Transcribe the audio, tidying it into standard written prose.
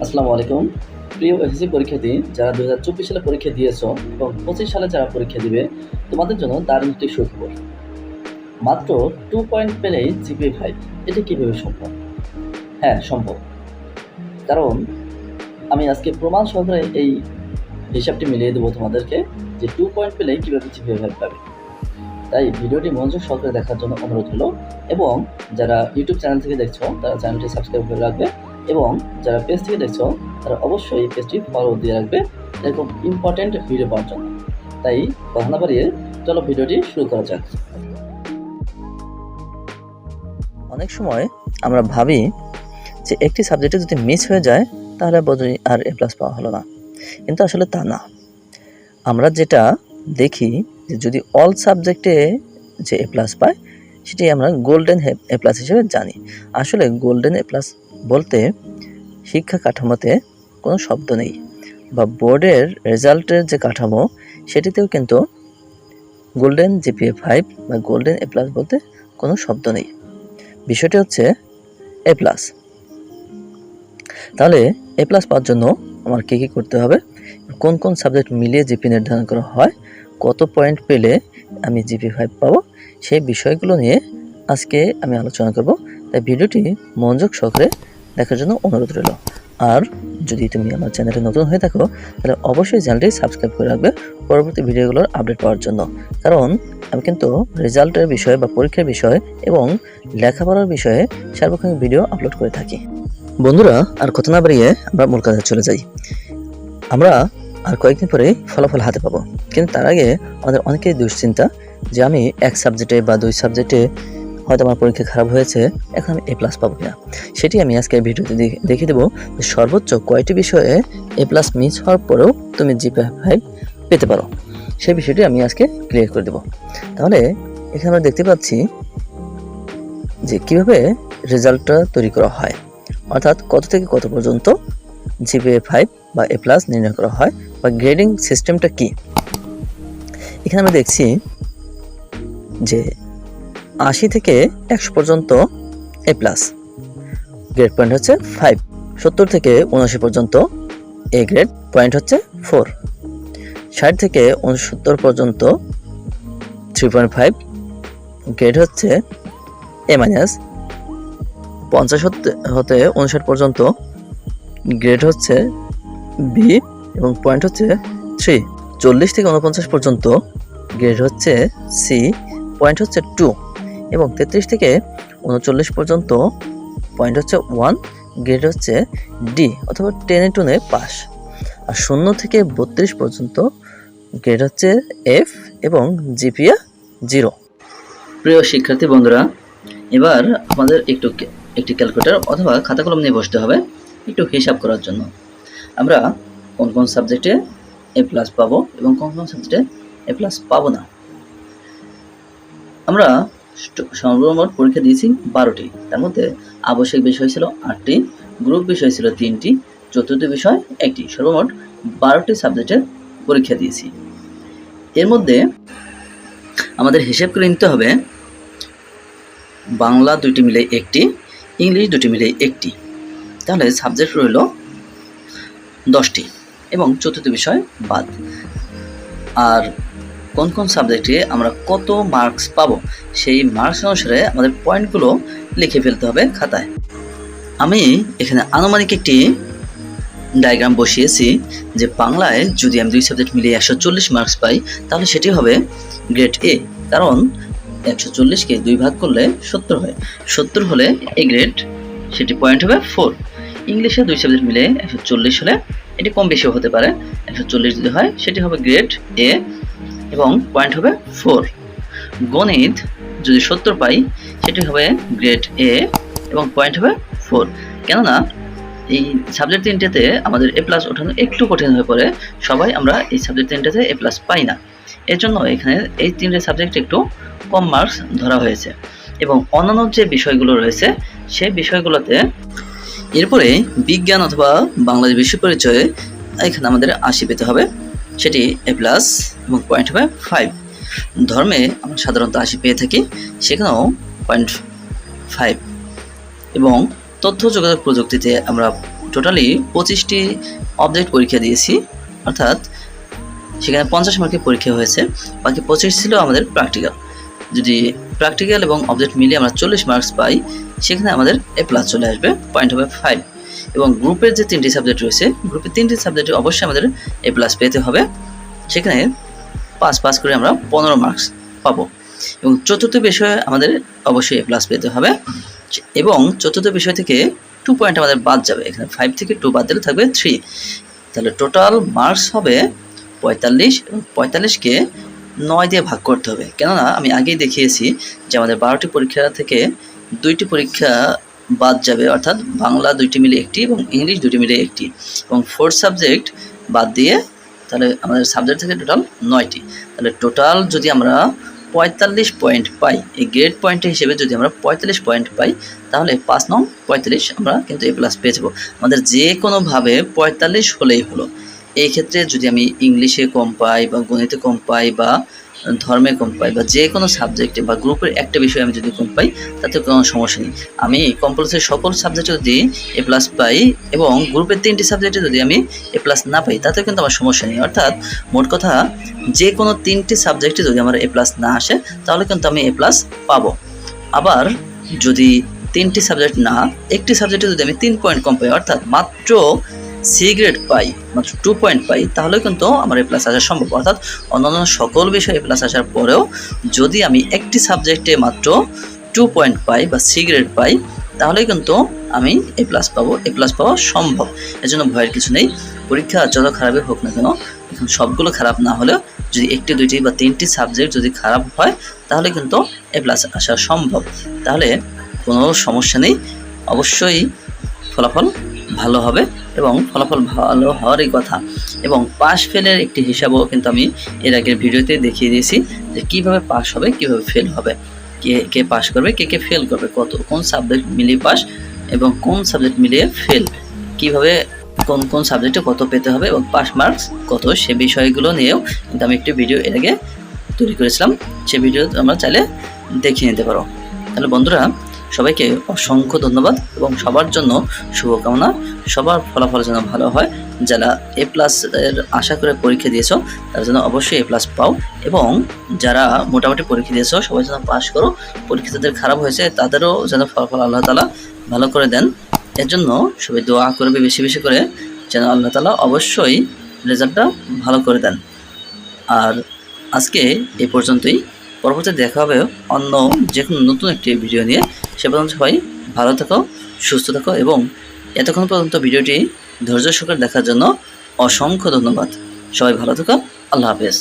আসসালামু আলাইকুম। প্রিয় এসএসসি পরীক্ষার্থী, যারা 2024 সালে পরীক্ষা দিয়েছো এবং 25 সালে যারা পরীক্ষা দিবে, তোমাদের জন্য দারুণ একটি সুখবর। মাত্র 2 পয়েন্ট পেলেই জিপিএ 5। এটা কিভাবে সম্ভব? হ্যাঁ, সম্ভব। কারণ আমি আজকে প্রমাণ সহকারে এই হিসাবটি মিলিয়ে দেবো তোমাদেরকে যে 2 পয়েন্ট পেলেই কিভাবে জিপিএ 5 পাবে। তাই ভিডিওটি মনোযোগ সহকারে দেখার জন্য অনুরোধ হলো, এবং যারা ইউটিউব চ্যানেল থেকে দেখছো তারা চ্যানেলটি সাবস্ক্রাইব করে রাখবে, এবং যারা পেজ থেকে দেখছো তারা অবশ্যই এই পেজটি ফলো দিয়ে রাখবে এরকম ইম্পর্টেন্ট ভিডিও পাওয়ার জন্য। তাই কথা না বাড়িয়ে চলো ভিডিওটি শুরু করা যাক। অনেক সময় আমরা ভাবি যে একটি সাবজেক্টে যদি মিস হয়ে যায় তাহলে বোধহয় আর এ প্লাস পাওয়া হলো না, কিন্তু আসলে তা না। আমরা যেটা দেখি যে যদি অল সাবজেক্টে যে এ প্লাস পায় সেটি আমরা গোল্ডেন এ প্লাস হিসেবে জানি। আসলে গোল্ডেন এ প্লাস বলতে শিক্ষা কাঠামোতে কোনো শব্দ নেই, বা বোর্ডের রেজাল্টের যে কাঠামো সেটিতেও কিন্তু গোল্ডেন জিপিএ 5 বা গোল্ডেন এ প্লাস বলতে কোনো শব্দ নেই। বিষয়টি হচ্ছে এ প্লাস। তাহলে এ প্লাস পাওয়ার জন্য আমার কী কী করতে হবে, কোন কোন সাবজেক্ট মিলিয়ে জিপি নির্ধারণ করা হয়, কত পয়েন্ট পেলে আমি জিপি 5 পাবো, সেই বিষয়গুলো নিয়ে আজকে আমি আলোচনা করব। তাই ভিডিওটি মনোযোগ সহকারে দেখার জন্য অনুরোধ রইল। আর যদি তুমি আমার চ্যানেলে নতুন হয়ে থাকো তাহলে অবশ্যই চ্যানেলটি সাবস্ক্রাইব করে রাখবে পরবর্তী ভিডিওগুলোর আপডেট পাওয়ার জন্য। কারণ আমি কিন্তু রেজাল্টের বিষয়ে বা পরীক্ষার বিষয়ে এবং লেখাপড়ার বিষয়ে সার্বক্ষণিক ভিডিও আপলোড করে থাকি। বন্ধুরা, আর কথা না বাড়িয়ে আমরা মূল কাজে চলে যাই। আমরা আর কয়েকদিন পরে ফলাফল হাতে পাবো, কিন্তু তার আগে আমাদের অনেকেই দুশ্চিন্তা যে আমি এক সাবজেক্টে বা দুই সাবজেক্টে হয়তো আমার পরীক্ষা খারাপ হয়েছে, এখন আমি এ প্লাস পাবো কিনা। সেটি আমি আজকে ভিডিওতে দেখিয়ে দেবো যে সর্বোচ্চ কয়টি বিষয়ে এ প্লাস মিস হওয়ার পরেও তুমি জিপিএ 5 পেতে পারো, সেই বিষয়টি আমি আজকে ক্লিয়ার করে দেবো। তাহলে এখানে আমরা দেখতে পাচ্ছি যে কিভাবে রেজাল্টটা তৈরি করা হয়, অর্থাৎ কত থেকে কত পর্যন্ত জিপিএ 5 বা এ প্লাস নির্ণয় করা হয়, বা গ্রেডিং সিস্টেমটা কি। এখানে আমরা দেখছি যে 80 থেকে 100 পর্যন্ত এ প্লাস, গ্রেড পয়েন্ট হচ্ছে 5। 70 থেকে 79 পর্যন্ত এ গ্রেড, পয়েন্ট হচ্ছে 4। 60 থেকে 69 পর্যন্ত 3.5, গ্রেড হচ্ছে এ মাইনাস। 50 হতে 59 পর্যন্ত গ্রেড হচ্ছে বি এবং পয়েন্ট হচ্ছে 3। 40 থেকে 49 পর্যন্ত গ্রেড হচ্ছে সি, পয়েন্ট হচ্ছে 2, এবং 33 থেকে 39 পর্যন্ত পয়েন্ট হচ্ছে 1, গ্রেড হচ্ছে ডি অথবা 10 পাস। আর 0 থেকে 32 পর্যন্ত গ্রেড হচ্ছে এফ এবং জিপিএ 0। প্রিয় শিক্ষার্থী বন্ধুরা, এবার আমাদের একটি ক্যালকুলেটর অথবা খাতা কলম নিয়ে বসতে হবে একটু হিসাব করার জন্য। আমরা কোন কোন সাবজেক্টে এ প্লাস পাবো এবং কোন কোন সাবজেক্টে এ প্লাস পাবো না। আমরা সর্বমোট পরীক্ষা দিয়েছি 12টি, তার মধ্যে আবশ্যিক বিষয় ছিল 8টি, গ্রুপ বিষয় ছিল 3টি, চতুর্থ বিষয় 1টি, সর্বমোট 12টি সাবজেক্টের পরীক্ষা দিয়েছি। এর মধ্যে আমাদের হিসেব করে নিতে হবে বাংলা 2টি মিলে 1টি, ইংলিশ 2টি মিলে 1টি, তাহলে সাবজেক্ট রইল 10টি এবং চতুর্থ বিষয় বাদ। আর কোন কোন সাবজেক্টে আমরা কত মার্কস পাবো সেই মার্কস অনুসারে আমাদের পয়েন্টগুলো লিখে ফেলতে হবে খাতায়। আমি এখানে আনুমানিক একটি ডায়াগ্রাম বসিয়েছি যে বাংলায় যদি আমি 2 সাবজেক্ট মিলিয়ে 140 মার্কস পাই তাহলে সেটি হবে গ্রেড এ, কারণ 140কে 2 ভাগ করলে 70 হয়। 70 হলে এ গ্রেড, সেটি পয়েন্ট হবে 4। ইংলিশে 2 সাবজেক্ট মিলে 140 হলে এটি কম বেশি হতে পারে, 140 যদি হয় সেটি হবে গ্রেড এ এবং পয়েন্ট হবে 4। গণিত যদি 70 পাই সেটি হবে গ্রেড এ এবং পয়েন্ট হবে 4। কেননা এই সাবজেক্ট 3টাতে আমাদের এ প্লাস ওঠানো একটু কঠিন হয়ে পড়ে, সবাই আমরা এই সাবজেক্ট 3টাতে এ প্লাস পাই না, এর জন্য এখানে এই 3টে সাবজেক্ট একটু কম মার্কস ধরা হয়েছে। এবং অন্যান্য যে বিষয়গুলো রয়েছে সেই বিষয়গুলোতে এরপরে বিজ্ঞান অথবা বাংলাদেশ বিশ্ব পরিচয়ে এখানে আমাদের 80 পেতে হবে, সেটি এ প্লাস এবং পয়েন্ট হবে 5। ধর্মে আমরা সাধারণত 80 পেয়ে থাকি, সেখানেও 0.5। এবং তথ্য যোগাযোগ প্রযুক্তিতে আমরা টোটালি 25টি অবজেক্ট পরীক্ষা দিয়েছি, অর্থাৎ সেখানে 50 মার্কের পরীক্ষা হয়েছে, বাকি 25 ছিল আমাদের প্র্যাকটিক্যাল। যদি প্র্যাকটিক্যাল এবং অবজেক্ট মিলিয়ে আমরা 40 মার্কস পাই, সেখানে আমাদের A+ চলে আসবে, পয়েন্ট হবে 5। এবং গ্রুপের যে 3টি সাবজেক্ট রয়েছে, গ্রুপের 3টি সাবজেক্টে অবশ্যই আমাদের A+ পেতে হবে, সেখানে 5 করে আমরা 15 মার্কস পাবো। এবং চতুর্থ বিষয়ে আমাদের অবশ্যই A+ পেতে হবে, এবং চতুর্থ বিষয় থেকে 2 পয়েন্ট আমাদের বাদ যাবে। এখানে 5 থেকে 2 বাদ দিলে থাকবে 3, তাহলে টোটাল মার্কস হবে 45, এবং 45কে 9 দিয়ে ভাগ করতে হবে। কেননা আমি আগেই দেখিয়েছি যে আমাদের 12টি পরীক্ষা থেকে 2টি পরীক্ষা বাদ যাবে, অর্থাৎ বাংলা 2টি মিলে 1টি এবং ইংলিশ 2টি মিলে 1টি, এবং 4 সাবজেক্ট বাদ দিয়ে তাহলে আমাদের সাবজেক্ট থেকে টোটাল 9টি। তাহলে টোটাল যদি আমরা 45 পয়েন্ট পাই, এই গ্রেড পয়েন্টের হিসেবে যদি আমরা 45 পয়েন্ট পাই, তাহলে 5 নং 45 আমরা কিন্তু A+ পেয়ে যাবো। আমাদের যে কোনোভাবে 45 হলেই হলো। এই ক্ষেত্রে যদি আমি ইংলিশে কম পাই বা গণিতে কম পাই বা ধর্মে কম পাই বা যে কোনো সাবজেক্টে বা গ্রুপের একটা বিষয়ে আমি যদি কম পাই, তাতে কোনো সমস্যা নেই। আমি কম্পালসারি সকল সাবজেক্টে যদি A+ পাই এবং গ্রুপের 3টি সাবজেক্টে যদি আমি A+ না পাই, তাতে কিন্তু আমার সমস্যা নেই। অর্থাৎ মোট কথা, যে কোনো 3টি সাবজেক্টে যদি আমার A+ না আসে, তাহলে কিন্তু আমি A+ পাবো। আবার যদি 3টি সাবজেক্ট না, একটি সাবজেক্টে যদি আমি 3 পয়েন্ট কম পাই, অর্থাৎ মাত্র C গ্রেড পাই, মাত্র 2 পয়েন্ট পাই, তাহলে কিন্তু আমার A+ আসা সম্ভব। অর্থাৎ অন্যান্য সকল বিষয়ে A+ আসার পরেও যদি আমি একটি সাবজেক্টে মাত্র 2 পয়েন্ট পাই বা C গ্রেড পাই, তাহলে কিন্তু আমি A+ পাবো, A+ পাওয়া সম্ভব। এজন্য ভয়ের কিছু নেই। পরীক্ষা যত খারাপই হোক না কেন, এখন সবগুলো খারাপ না হলেও যদি 1টি 2টি বা 3টি সাবজেক্ট যদি খারাপ হয়, তাহলে কিন্তু A+ আসা সম্ভব। তাহলে কোনো সমস্যা নেই, অবশ্যই ফলাফল ভালো হবে, এবং ফলাফল ভালো হওয়ারই কথা। এবং পাস ফেলের একটি হিসাবও কিন্তু আমি এর আগের ভিডিওতে দেখিয়ে দিয়েছি যে কীভাবে পাস হবে, কীভাবে ফেল হবে, কে পাস করবে, কে ফেল করবে, কোন সাবজেক্ট মিলিয়ে পাস এবং কোন সাবজেক্ট মিলিয়ে ফেল, কীভাবে কোন সাবজেক্টে কত পেতে হবে এবং পাস মার্কস কত, সে বিষয়গুলো নিয়েও কিন্তু আমি একটি ভিডিও এর আগে তৈরি করেছিলাম। সে ভিডিও আমরা চাইলে দেখিয়ে নিতে পারো। তাহলে বন্ধুরা, সবাইকে অসংখ্য ধন্যবাদ এবং সবার জন্য শুভকামনা। সবার ফলাফল যেন ভালো হয়। যারা A+ এর আশা করে পরীক্ষা দিয়েছো, তারা যেন অবশ্যই A+ পাও, এবং যারা মোটামুটি পরীক্ষা দিয়েছো, সবাই যেন পাস করো। পরীক্ষা যাদের খারাপ হয়েছে, তাদেরও যেন ফলাফল আল্লাহ তাআলা ভালো করে দেন। এর জন্য সবাই দোয়া করবে বেশি বেশি করে, যেন আল্লাহ তাআলা অবশ্যই রেজাল্টটা ভালো করে দেন। আর আজকে এই পর্যন্তই। পরবর্তী দেখা হবে অন্য যে কোনো নতুন একটি ভিডিও নিয়ে। সে পর্যন্ত সবাই ভালো থাকো, সুস্থ থাকো, এবং এতক্ষণ পর্যন্ত ভিডিওটি ধৈর্য সহকারে দেখার জন্য অসংখ্য ধন্যবাদ। সবাই ভালো থাকো, আল্লাহ হাফেজ।